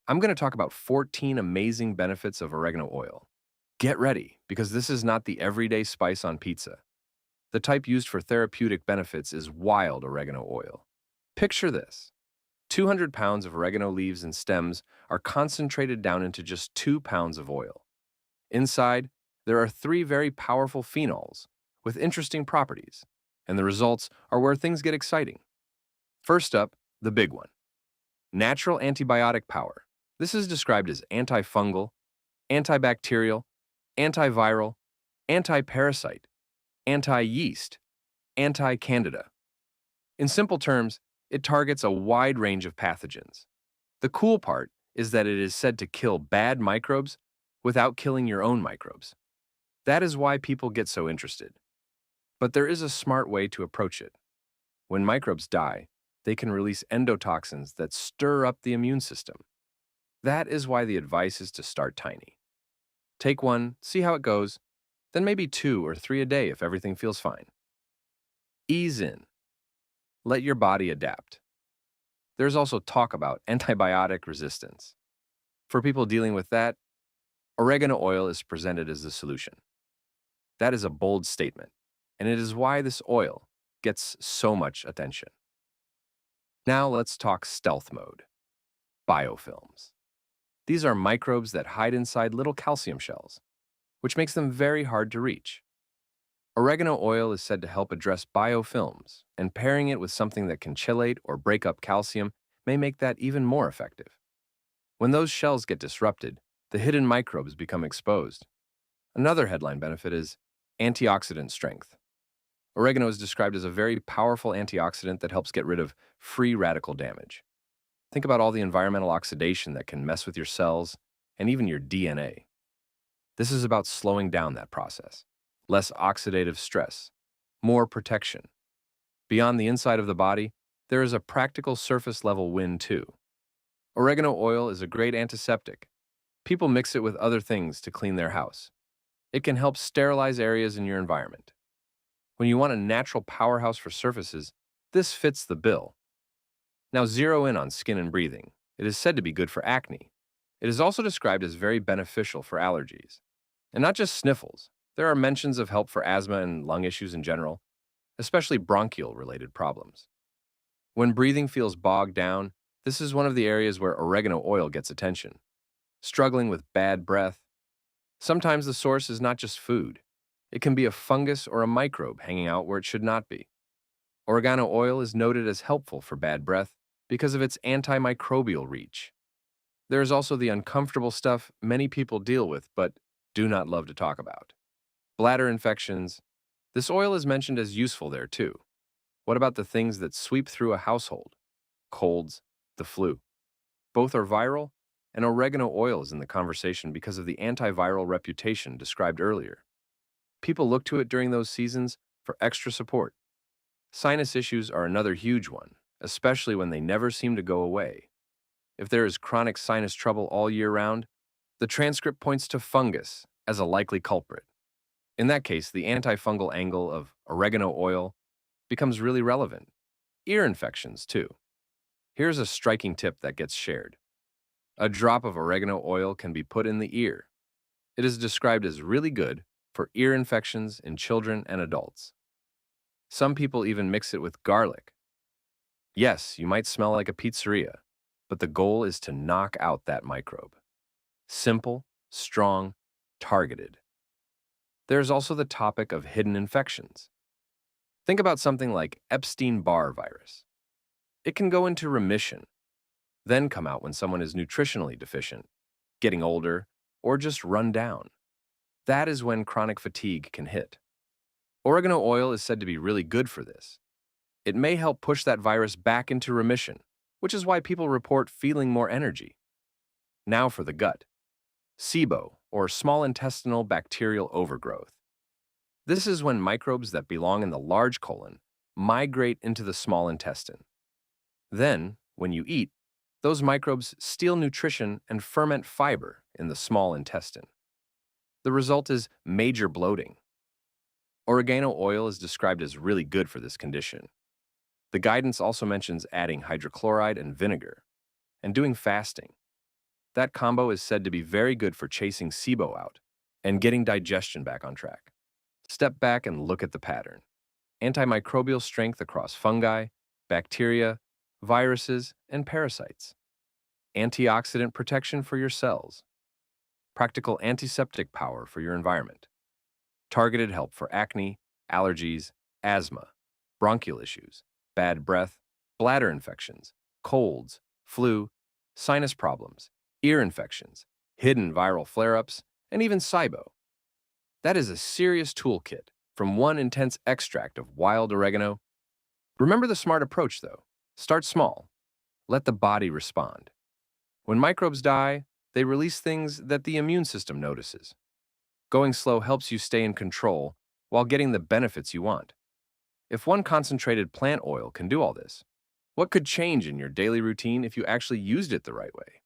I'm going to talk about 14 amazing benefits of oregano oil. Get ready, because this is not the everyday spice on pizza. The type used for therapeutic benefits is wild oregano oil. Picture this: 200 pounds of oregano leaves and stems are concentrated down into just 2 pounds of oil. Inside, there are three very powerful phenols with interesting properties, and the results are where things get exciting. First up, the big one: natural antibiotic power. This is described as antifungal, antibacterial, antiviral, antiparasite, anti-yeast, anti-candida. In simple terms, it targets a wide range of pathogens. The cool part is that it is said to kill bad microbes without killing your own microbes. That is why people get so interested. But there is a smart way to approach it. When microbes die, they can release endotoxins that stir up the immune system. That is why the advice is to start tiny. Take one, see how it goes, then maybe 2 or 3 a day if everything feels fine. Ease in. Let your body adapt. There's also talk about antibiotic resistance. For people dealing with that, oregano oil is presented as the solution. That is a bold statement, and it is why this oil gets so much attention. Now let's talk stealth mode: biofilms. These are microbes that hide inside little calcium shells, which makes them very hard to reach. Oregano oil is said to help address biofilms, and pairing it with something that can chelate or break up calcium may make that even more effective. When those shells get disrupted, the hidden microbes become exposed. Another headline benefit is antioxidant strength. Oregano is described as a very powerful antioxidant that helps get rid of free radical damage. Think about all the environmental oxidation that can mess with your cells and even your DNA. This is about slowing down that process. Less oxidative stress, more protection. Beyond the inside of the body, there is a practical surface-level win too. Oregano oil is a great antiseptic. People mix it with other things to clean their house. It can help sterilize areas in your environment. When you want a natural powerhouse for surfaces, this fits the bill. Now zero in on skin and breathing. It is said to be good for acne. It is also described as very beneficial for allergies. And not just sniffles. There are mentions of help for asthma and lung issues in general, especially bronchial-related problems. When breathing feels bogged down, this is one of the areas where oregano oil gets attention. Struggling with bad breath? Sometimes the source is not just food. It can be a fungus or a microbe hanging out where it should not be. Oregano oil is noted as helpful for bad breath because of its antimicrobial reach. There is also the uncomfortable stuff many people deal with but do not love to talk about: bladder infections. This oil is mentioned as useful there too. What about the things that sweep through a household? Colds, the flu. Both are viral, and oregano oil is in the conversation because of the antiviral reputation described earlier. People look to it during those seasons for extra support. Sinus issues are another huge one, especially when they never seem to go away. If there is chronic sinus trouble all year round, the transcript points to fungus as a likely culprit. In that case, the antifungal angle of oregano oil becomes really relevant. Ear infections, too. Here's a striking tip that gets shared. A drop of oregano oil can be put in the ear. It is described as really good for ear infections in children and adults. Some people even mix it with garlic. Yes, you might smell like a pizzeria, but the goal is to knock out that microbe. Simple, strong, targeted. There's also the topic of hidden infections. Think about something like Epstein Barr virus. It can go into remission, then come out when someone is nutritionally deficient, getting older, or just run down. That is when chronic fatigue can hit. Oregano oil is said to be really good for this. It may help push that virus back into remission, which is why people report feeling more energy. Now for the gut. SIBO, or small intestinal bacterial overgrowth. This is when microbes that belong in the large colon migrate into the small intestine. Then, when you eat, those microbes steal nutrition and ferment fiber in the small intestine. The result is major bloating. Oregano oil is described as really good for this condition. The guidance also mentions adding hydrochloride and vinegar, and doing fasting. That combo is said to be very good for chasing SIBO out and getting digestion back on track. Step back and look at the pattern. Antimicrobial strength across fungi, bacteria, viruses, and parasites. Antioxidant protection for your cells. Practical antiseptic power for your environment. Targeted help for acne, allergies, asthma, bronchial issues, bad breath, bladder infections, colds, flu, sinus problems, ear infections, hidden viral flare-ups, and even SIBO. That is a serious toolkit from one intense extract of wild oregano. Remember the smart approach, though. Start small. Let the body respond. When microbes die, they release things that the immune system notices. Going slow helps you stay in control while getting the benefits you want. If one concentrated plant oil can do all this, what could change in your daily routine if you actually used it the right way?